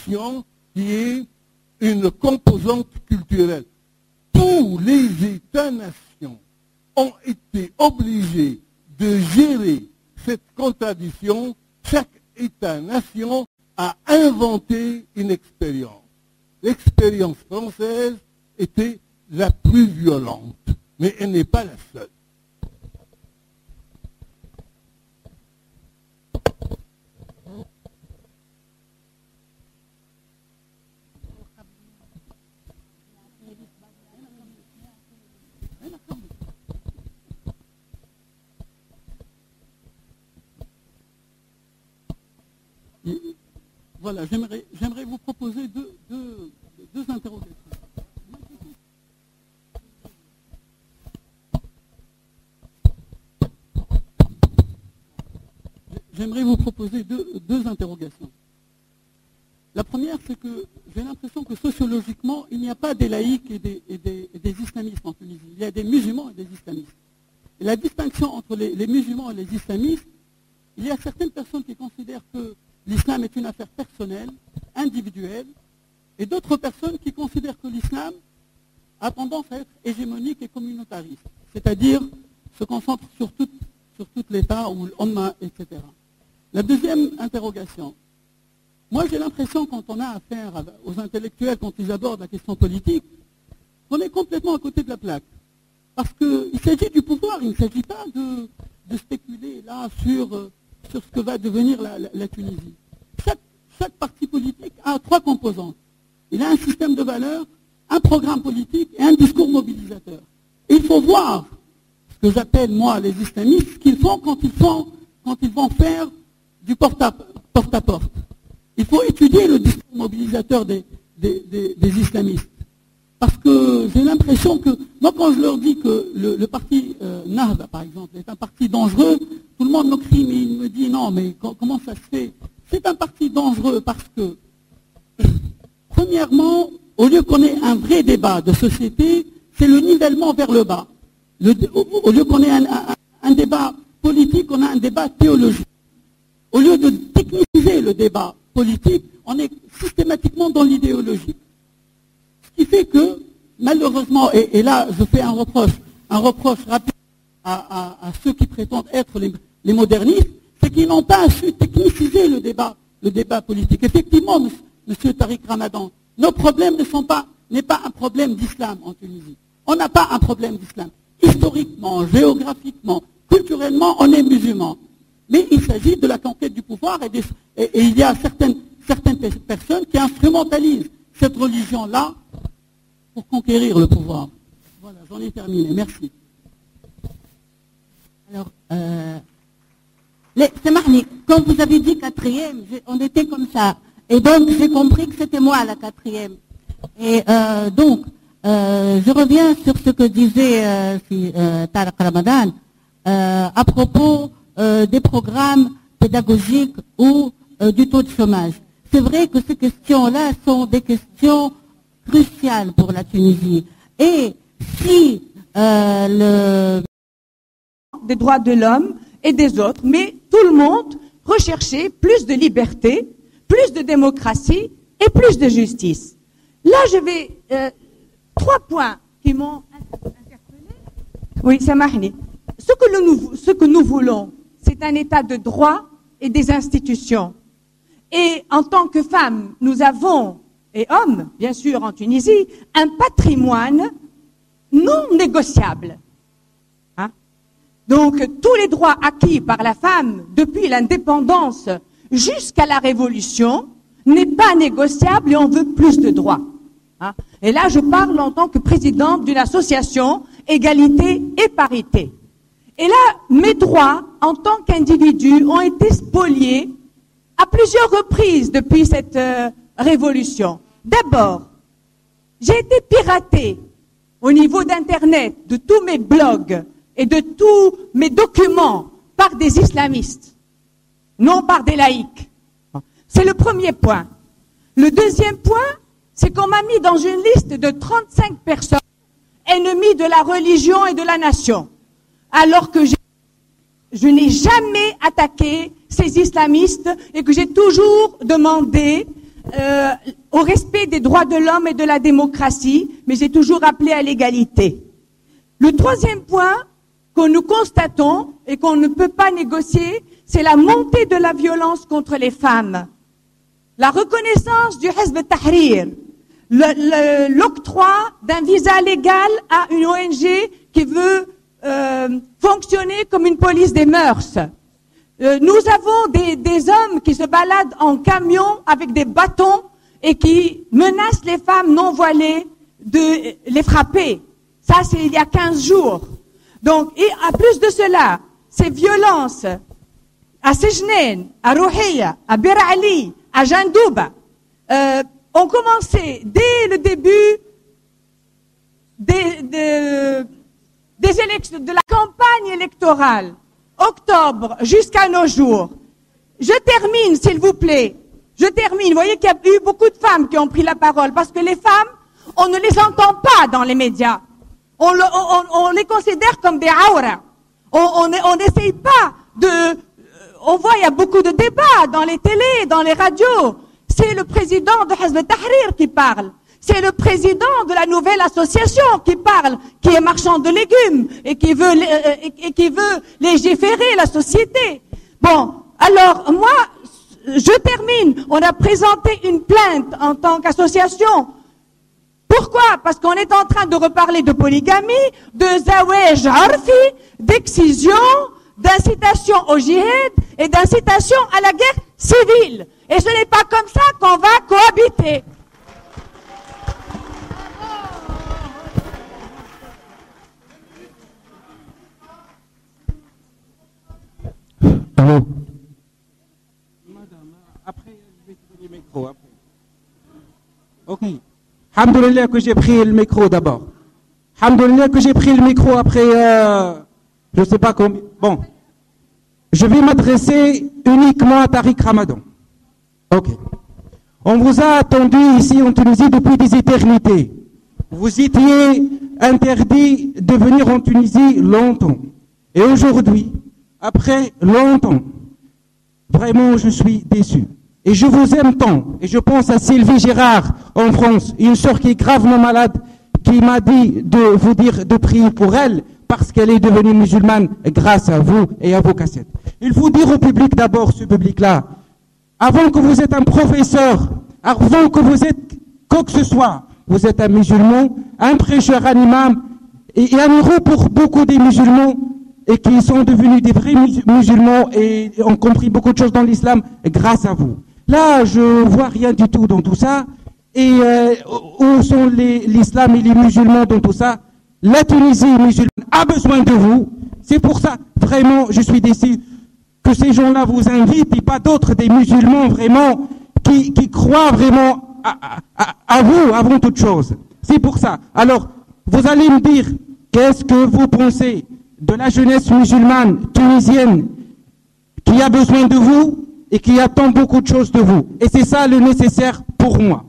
nation qui est une composante culturelle. Tous les États-nations ont été obligés de gérer cette contradiction. Chaque État-nation a inventé une expérience. L'expérience française était la plus violente, mais elle n'est pas la seule. Voilà, j'aimerais vous proposer deux interrogations. J'aimerais vous proposer deux interrogations. La première, c'est que j'ai l'impression que sociologiquement, il n'y a pas des laïcs et des islamistes en Tunisie. Il y a des musulmans et des islamistes. Et la distinction entre les musulmans et les islamistes, il y a certaines personnes qui considèrent que l'islam est une affaire personnelle, individuelle, et d'autres personnes qui considèrent que l'islam a tendance à être hégémonique et communautariste, c'est-à-dire se concentre sur tout l'État ou l'Umma, etc. La deuxième interrogation. Moi, j'ai l'impression, quand on a affaire aux intellectuels, quand ils abordent la question politique, qu'on est complètement à côté de la plaque. Parce qu'il s'agit du pouvoir, il ne s'agit pas de spéculer là sur ce que va devenir la Tunisie. Chaque parti politique a trois composantes. Il a un système de valeurs, un programme politique et un discours mobilisateur. Et il faut voir ce que j'appelle, moi, les islamistes, ce qu'ils font quand ils vont faire du porte-à-porte. Il faut étudier le discours mobilisateur des islamistes. Parce que j'ai l'impression que, moi quand je leur dis que le parti Nahda, par exemple, est un parti dangereux, tout le monde me crie, mais il me dit non, mais comment ça se fait? C'est un parti dangereux parce que, premièrement, au lieu qu'on ait un vrai débat de société, c'est le nivellement vers le bas. Au lieu qu'on ait un débat politique, on a un débat théologique. Au lieu de techniciser le débat politique, on est systématiquement dans l'idéologie. Ce qui fait que, malheureusement, et là je fais un reproche rapide à ceux qui prétendent être les modernistes, c'est qu'ils n'ont pas su techniciser le débat politique. Effectivement, M. Tariq Ramadan, nos problèmes n'est pas un problème d'islam en Tunisie. On n'a pas un problème d'islam. Historiquement, géographiquement, culturellement, on est musulmans. Mais il s'agit de la conquête du pouvoir et il y a certaines personnes qui instrumentalisent cette religion-là pour conquérir le pouvoir. Voilà, j'en ai terminé. Merci. Alors, quand vous avez dit quatrième, on était comme ça. Et donc, j'ai compris que c'était moi la quatrième. Et donc, je reviens sur ce que disait Tariq Ramadan à propos des programmes pédagogiques ou du taux de chômage. C'est vrai que ces questions-là sont des questions cruciales pour la Tunisie. Et si des droits de l'homme et des autres, mais tout le monde recherchait plus de liberté, plus de démocratie et plus de justice. Là, je vais... trois points qui m'ont interpellé. Oui, ça m'a dit. Ce que nous voulons, c'est un état de droit et des institutions. Et en tant que femmes, nous avons, et hommes, bien sûr, en Tunisie, un patrimoine non négociable. Hein? Donc, tous les droits acquis par la femme depuis l'indépendance jusqu'à la Révolution n'est pas négociable et on veut plus de droits. Hein? Et là, je parle en tant que présidente d'une association Égalité et Parité. Et là, mes droits en tant qu'individu ont été spoliés à plusieurs reprises depuis cette révolution. D'abord, j'ai été piratée au niveau d'Internet, de tous mes blogs et de tous mes documents par des islamistes, non par des laïcs. C'est le premier point. Le deuxième point, c'est qu'on m'a mis dans une liste de 35 personnes ennemies de la religion et de la nation, alors que je n'ai jamais attaqué ces islamistes et que j'ai toujours demandé au respect des droits de l'homme et de la démocratie, mais j'ai toujours appelé à l'égalité. Le troisième point que nous constatons et qu'on ne peut pas négocier, c'est la montée de la violence contre les femmes. La reconnaissance du Hizb Tahrir, l'octroi d'un visa légal à une ONG qui veut fonctionner comme une police des mœurs. Nous avons des hommes qui se baladent en camion avec des bâtons et qui menacent les femmes non voilées de les frapper. Ça, c'est il y a 15 jours. Donc, et à plus de cela, ces violences à Sejnen, à Rouhiya, à Bir Ali, à Jandouba, ont commencé dès le début des élections, de la campagne électorale, octobre jusqu'à nos jours. Je termine, s'il vous plaît. Je termine. Vous voyez qu'il y a eu beaucoup de femmes qui ont pris la parole, parce que les femmes, on ne les entend pas dans les médias. On les considère comme des aura. On n'essaye pas de... On voit, il y a beaucoup de débats dans les télés, dans les radios. C'est le président de Hizb Tahrir qui parle. C'est le président de la nouvelle association qui parle, qui est marchand de légumes et qui veut légiférer la société. Bon, alors moi, je termine. On a présenté une plainte en tant qu'association. Pourquoi? Parce qu'on est en train de reparler de polygamie, de zawej arfi, d'excision, d'incitation au jihad et d'incitation à la guerre civile. Et ce n'est pas comme ça qu'on va cohabiter. Allô? Madame, après, je vais te donner le micro. Après. Ok. Alhamdoulilah que j'ai pris le micro d'abord. Alhamdoulilah que j'ai pris le micro après, je ne sais pas combien. Bon. Je vais m'adresser uniquement à Tariq Ramadan. Ok. On vous a attendu ici en Tunisie depuis des éternités. Vous étiez interdit de venir en Tunisie longtemps. Et aujourd'hui, après longtemps, vraiment je suis déçu. Et je vous aime tant. Et je pense à Sylvie Gérard en France, une sœur qui est gravement malade, qui m'a dit de vous dire de prier pour elle parce qu'elle est devenue musulmane grâce à vous et à vos cassettes. Il faut dire au public d'abord, ce public-là, avant que vous êtes un professeur, avant que vous êtes quoi que ce soit, vous êtes un musulman, un prêcheur, un imam, et un héros pour beaucoup des musulmans, et qui sont devenus des vrais musulmans et ont compris beaucoup de choses dans l'islam grâce à vous. Là, je vois rien du tout dans tout ça. Et où sont l'islam et les musulmans dans tout ça? La Tunisie musulmane a besoin de vous. C'est pour ça, vraiment, je suis déçu que ces gens-là vous invitent et pas d'autres, des musulmans vraiment qui croient vraiment à vous avant toute chose. C'est pour ça. Alors, vous allez me dire, qu'est-ce que vous pensez de la jeunesse musulmane tunisienne qui a besoin de vous et qui attend beaucoup de choses de vous. Et c'est ça le nécessaire pour moi.